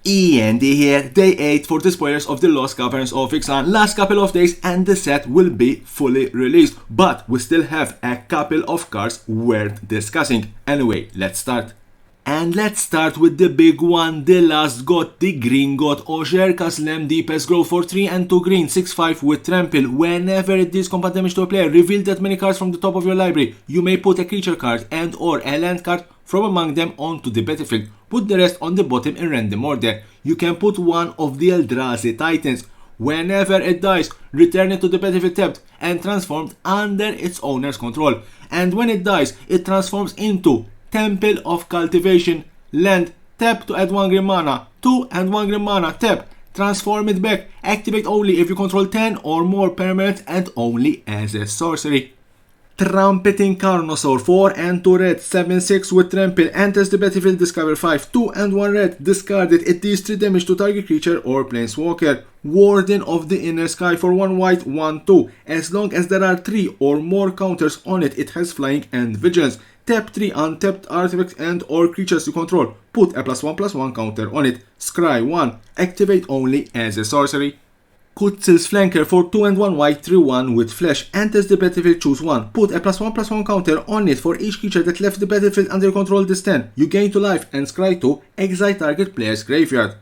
E.N.D here, day 8 for the spoilers of the Lost Caverns of Ixalan. Last couple of days and the set will be fully released, but we still have a couple of cards worth discussing. Anyway, let's start. And let's start with the big one, the last god, the green god Osher. Cast E.N.D pest grow for 3 and 2 green, 6/5 with trample. Whenever it deals combat damage to a player, reveal that many cards from the top of your library. You may put a creature card and or a land card from among them onto the battlefield. Put the rest on the bottom in random order. You can put one of the Eldrazi Titans. Whenever it dies, return it to the battlefield tapped and transformed under its owner's control. And when it dies, it transforms into Temple of Cultivation, land, tap to add 1 green mana, 2 and 1 green mana, tap, transform it back, activate only if you control 10 or more permanents and only as a sorcery. Trumpeting Carnosaur, 4 and 2 red, 7/6 with trample, enters the battlefield, discover 5, 2 and 1 red, discard it, it deals 3 damage to target creature or planeswalker. Warden of the Inner Sky, for 1 white, 1/2, as long as there are 3 or more counters on it, it has flying and vigilance. Tap 3 untapped artifacts and or creatures you control, put a +1/+1 counter on it. Scry 1, activate only as a sorcery. Kutsil's Flanker, for 2 and 1 white, 3/1 with flash, enters the battlefield, choose 1, put a +1/+1 counter on it for each creature that left the battlefield under control this turn. You gain 2 life and scry 2, exile target player's graveyard.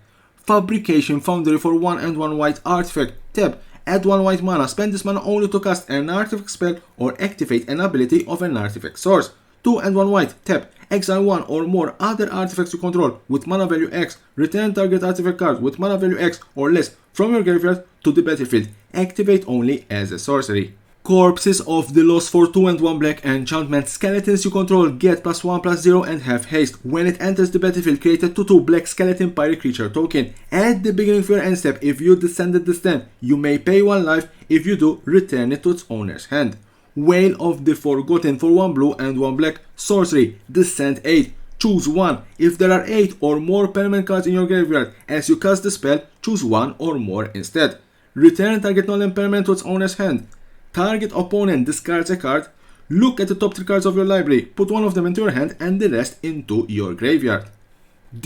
Fabrication Foundry, for 1 and 1 white artifact, tap, add 1 white mana, spend this mana only to cast an artifact spell or activate an ability of an artifact source. 2 and 1 white, tap, exile 1 or more other artifacts you control with mana value X, return target artifact card with mana value X or less from your graveyard to the battlefield, activate only as a sorcery. Corpses of the Lost, for 2 and 1 black enchantment, skeletons you control get +1/+0 and have haste. When it enters the battlefield, create a 2/2 black skeleton pirate creature token. At the beginning of your end step, if you descended this turn, you may pay 1 life. If you do, return it to its owner's hand. Whale of the Forgotten, for 1 blue and 1 black, sorcery, descent 8, choose 1. If there are 8 or more permanent cards in your graveyard, as you cast the spell, choose 1 or more instead. Return target non-permanent to its owner's hand. Target opponent discards a card, look at the top 3 cards of your library, put 1 of them into your hand and the rest into your graveyard.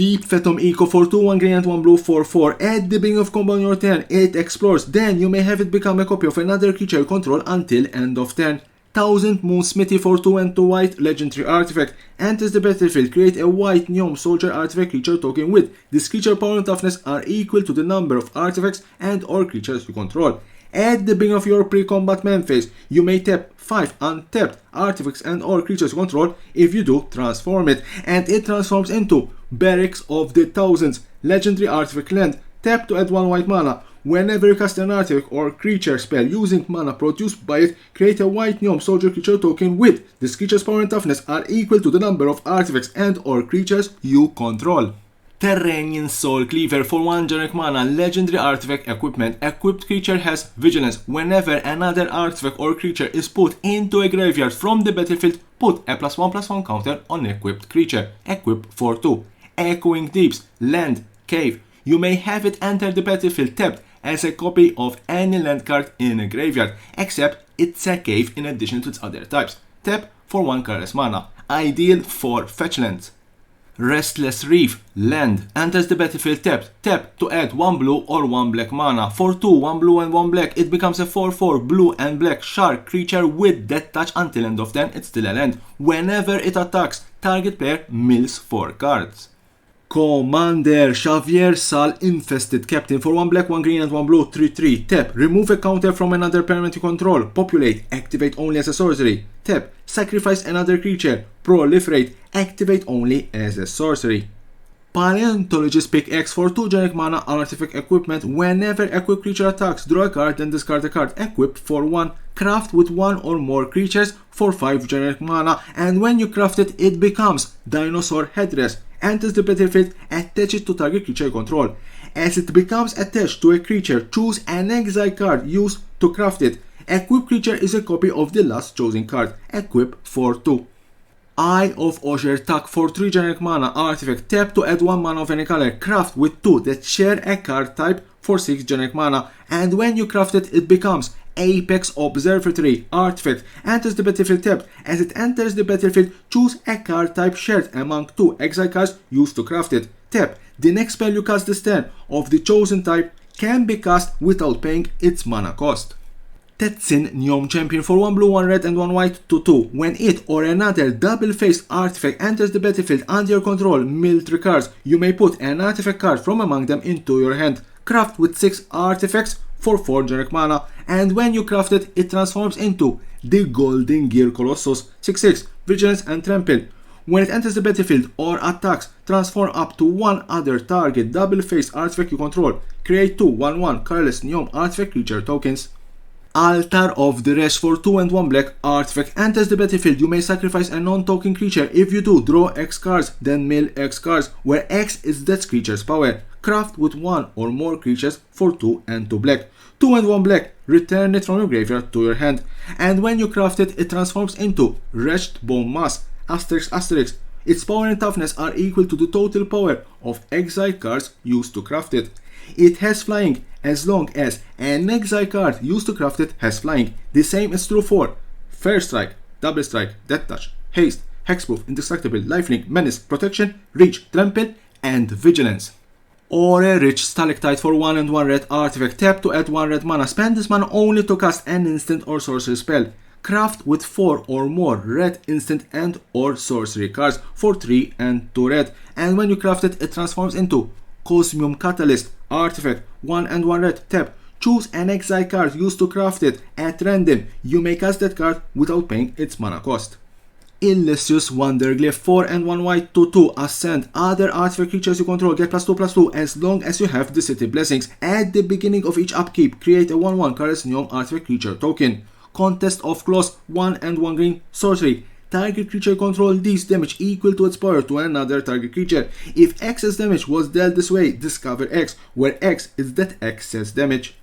Deep Phantom Echo, for 2, 1 green and 1 blue, 4/4. At the beginning of combat on your turn, it explores. Then you may have it become a copy of another creature you control until end of turn. Thousand Moon Smithy, for 2 and 2 white, legendary artifact. Enters the battlefield, create a white Gnome Soldier artifact creature token with this creature power and toughness are equal to the number of artifacts and or creatures you control. At the beginning of your pre-combat main phase, you may tap 5 untapped artifacts and or creatures you control. If you do, transform it, and it transforms into Barracks of the Thousands, legendary artifact land, tap to add 1 white mana. Whenever you cast an artifact or creature spell using mana produced by it, create a white Gnome Soldier creature token with this creature's power and toughness are equal to the number of artifacts and or creatures you control. Terranian Soul Cleaver, for 1 generic mana, legendary artifact equipment. Equipped creature has vigilance. Whenever another artifact or creature is put into a graveyard from the battlefield, put a +1/+1 counter on equipped creature. Equip for 2. Echoing Deeps, land, cave. You may have it enter the battlefield tapped as a copy of any land card in a graveyard, except it's a cave in addition to its other types. Tap for 1 colorless mana. Ideal for fetch lands. Restless Reef, land, enters the battlefield tapped. Tap to add 1 blue or 1 black mana. For 2, 1 blue and 1 black, it becomes a 4/4 blue and black shark creature with death touch until end of turn. It's still a land. Whenever it attacks, target player mills 4 cards. Commander Xavier Sal Infested Captain, for 1 black, 1 green and 1 blue, 3/3. Tap, remove a counter from another permanent you control. Populate, activate only as a sorcery. Tap, sacrifice another creature. Proliferate, activate only as a sorcery. Paleontologist Pickaxe, for 2 generic mana, artifact equipment. Whenever equipped creature attacks, draw a card then discard a card. Equip for 1. Craft with 1 or more creatures for 5 generic mana, and when you craft it, it becomes Dinosaur Headdress. Enters the battlefield, attach it to target creature control. As it becomes attached to a creature, choose an exile card used to craft it. Equipped creature is a copy of the last chosen card. Equip for 2. Eye of Osher Tuck, for 3 generic mana, artifact, tap to add 1 mana of any color. Craft with 2 that share a card type for 6 generic mana, and when you craft it, it becomes Apex Observatory artifact. Enters the battlefield tapped. As it enters the battlefield, choose a card type shared among 2 exile cards used to craft it. Tap, The next spell you cast this turn of the chosen type can be cast without paying its mana cost. Tetsin Neom Champion for 1 blue, 1 red and 1 white 2/2. When it or another double-faced artifact enters the battlefield under your control military cards, you may put an artifact card from among them into your hand. Craft with 6 artifacts for 4 generic mana, and when you craft it, it transforms into the Golden Gear Colossus 6/6, Vigilance and Trample. When it enters the battlefield or attacks, transform up to 1 other target double-faced artifact you control. Create 2 1/1 colorless Neom artifact creature tokens. Altar of the Resh for 2 and 1 black artifact enters the battlefield. You may sacrifice a non-token creature. If you do, draw X cards, then mill X cards, where X is that creature's power. Craft with 1 or more creatures for 2 and 2 black. 2 and 1 black, return it from your graveyard to your hand. And when you craft it, it transforms into Wretched Bone Mass, ***. Its power and toughness are equal to the total power of exile cards used to craft it. It has flying as long as an exile card used to craft it has flying. The same is true for First Strike, Double Strike, Death Touch, Haste, Hexproof, Indestructible, Lifelink, Menace, Protection, Reach, Trample, and Vigilance. Or a Rich Stalactite for 1 and 1 red artifact. Tap to add 1 red mana. Spend this mana only to cast an instant or sorcery spell. Craft with 4 or more red instant and or sorcery cards for 3 and 2 red. And when you craft it, it transforms into Cosmium Catalyst artifact. 1 and 1 red. Tap. Choose an exile card used to craft it at random. You may cast that card without paying its mana cost. Illustrious Wanderglyph 4 and 1 white 2/2. Ascend. Other artifact creatures you control get +2/+2 as long as you have the city blessings. At the beginning of each upkeep, create a 1/1 colorless Neom artifact creature token. Contest of Claws 1 and 1 green sorcery. Target creature control deals damage equal to its power to another target creature. If excess damage was dealt this way, discover X, where X is that excess damage.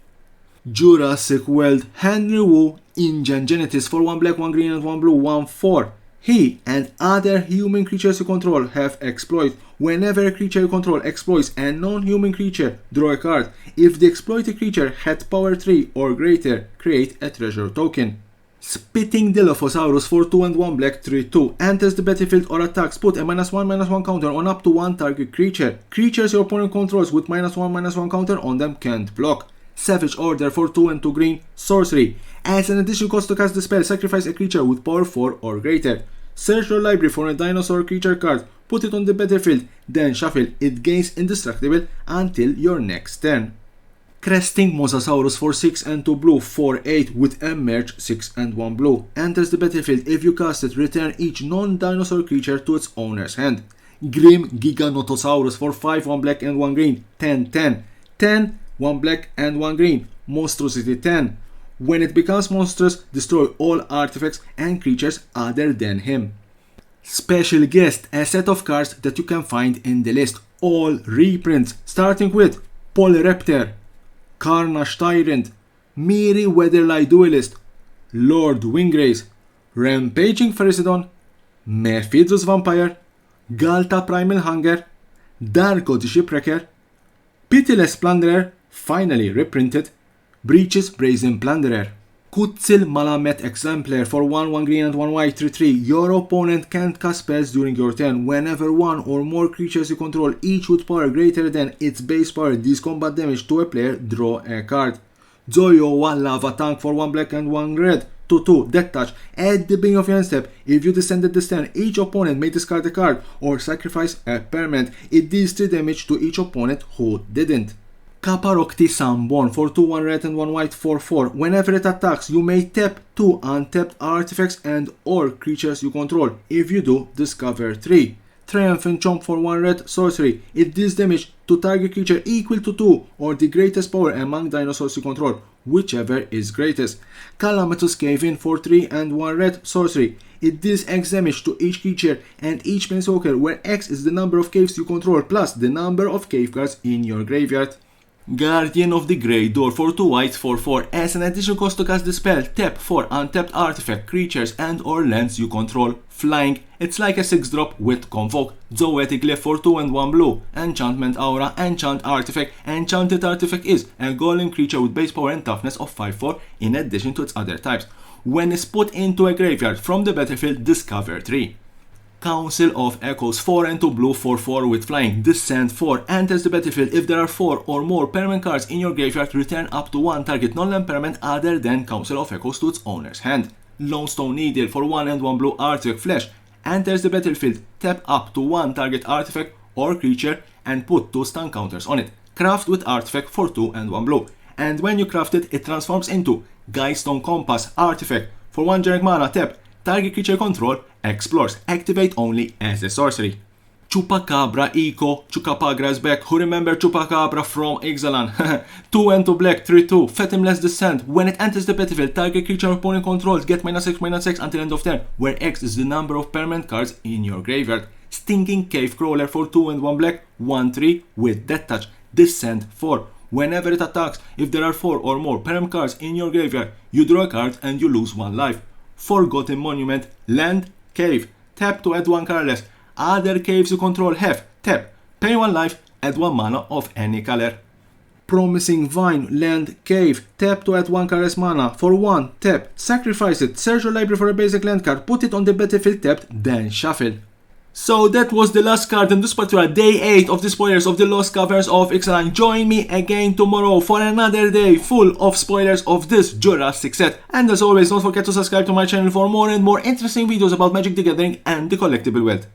Jurassic World Henry Wu Ingenuities for 1 black, 1 green and 1 blue 1/4. He and other human creatures you control have exploit. Whenever a creature you control exploits a non-human creature, draw a card. If the exploited creature had power 3 or greater, create a treasure token. Spitting Dilophosaurus for 2 and 1 black 3/2. Enters the battlefield or attacks, put a -1/-1 counter on up to 1 target creature. Creatures your opponent controls with -1/-1 counter on them can't block. Savage Order for 2 and 2 green sorcery. As an additional cost to cast the spell, sacrifice a creature with power 4 or greater. Search your library for a dinosaur creature card, put it on the battlefield, then shuffle. It gains indestructible until your next turn. Cresting Mosasaurus for 6 and 2 blue 4/8 with Emerge 6 and 1 blue. Enters the battlefield. If you cast it, return each non-dinosaur creature to its owner's hand. Grim Giganotosaurus for 5, 1 black and 1 green 10/10. 10, 1 black and 1 green. Monstrosity 10. When it becomes monstrous, destroy all artifacts and creatures other than him. Special Guest, a set of cards that you can find in the list. All reprints, starting with Polyraptor, Carnage Tyrant, Miri Weatherlight Duelist, Lord Wingrace, Rampaging Pherocidon, Mephidus Vampire, Galta Primal Hunger, Darko the Shipwrecker, Pitiless Plunderer, finally reprinted, Breaches Brazen Plunderer. Kutzil Malamet Exemplar for 1, 1 green and 1 white 3/3. Your opponent can't cast spells during your turn. Whenever 1 or more creatures you control, each with power greater than its base power, deals combat damage to a player, draw a card. Zoyowa Lava Tank for 1 black and 1 red 2/2. Death Touch. At the beginning of your end step, if you descended this turn, each opponent may discard a card or sacrifice a permanent. It deals 3 damage to each opponent who didn't. Kaparokti Sunborn for 2, 1 red and 1 white 4/4. Whenever it attacks, you may tap 2 untapped artifacts and or creatures you control. If you do, discover 3. Triumphant Chomp for 1 red sorcery. It deals damage to target creature equal to 2 or the greatest power among dinosaurs you control, whichever is greatest. Calamitous Cave-In for 3 and 1 red sorcery. It deals X damage to each creature and each planeswalker, where X is the number of caves you control plus the number of cave cards in your graveyard. Guardian of the Grey Door for 2 white 4/4. As an additional cost to cast the spell, tap 4 untapped artifact, creatures and or lands you control. Flying, it's like a 6-drop with Convoke. Zoetic Glyph for 2 and 1 blue. Enchantment Aura, Enchant Artifact. Enchanted Artifact is a golem creature with base power and toughness of 5/4 in addition to its other types. When it's put into a graveyard from the battlefield, discover 3. Council of Echoes, 4 and 2 blue for 4 with flying. Descent 4 enters the battlefield. If there are 4 or more permanent cards in your graveyard, return up to 1 target non-land permanent other than Council of Echoes to its owner's hand. Lone Needle for 1 and 1 blue artifact flash enters the battlefield. Tap up to 1 target artifact or creature and put 2 stun counters on it. Craft with artifact for 2 and 1 blue. And when you craft it, it transforms into Guidestone Compass artifact for 1 generic mana. Tap. Target creature control explores. Activate only as a sorcery. Chupacabra Eco. Chupacabra is back. Who remember Chupacabra from Ixalan? 2 and 2 black, 3/2. Fathomless Descent. When it enters the battlefield, target creature opponent controls get -X/-X until end of turn, where X is the number of permanent cards in your graveyard. Stinking Cave Crawler for 2 and 1 black, 1/3 with Death Touch. Descent 4. Whenever it attacks, if there are 4 or more permanent cards in your graveyard, you draw a card and you lose 1 life. Forgotten Monument, land, cave. Tap to add 1 colorless. Other caves you control have. Tap. Pay 1 life, add 1 mana of any color. Promising Vine, land, cave. Tap to add 1 colorless mana. For 1, tap. Sacrifice it. Search your library for a basic land card. Put it on the battlefield tapped, then shuffle. So that was the last card in this particular day 8 of the spoilers of the Lost Caverns of Ixalan. Join me again tomorrow for another day full of spoilers of this Jurassic set. And as always, don't forget to subscribe to my channel for more and more interesting videos about Magic the Gathering and the collectible world.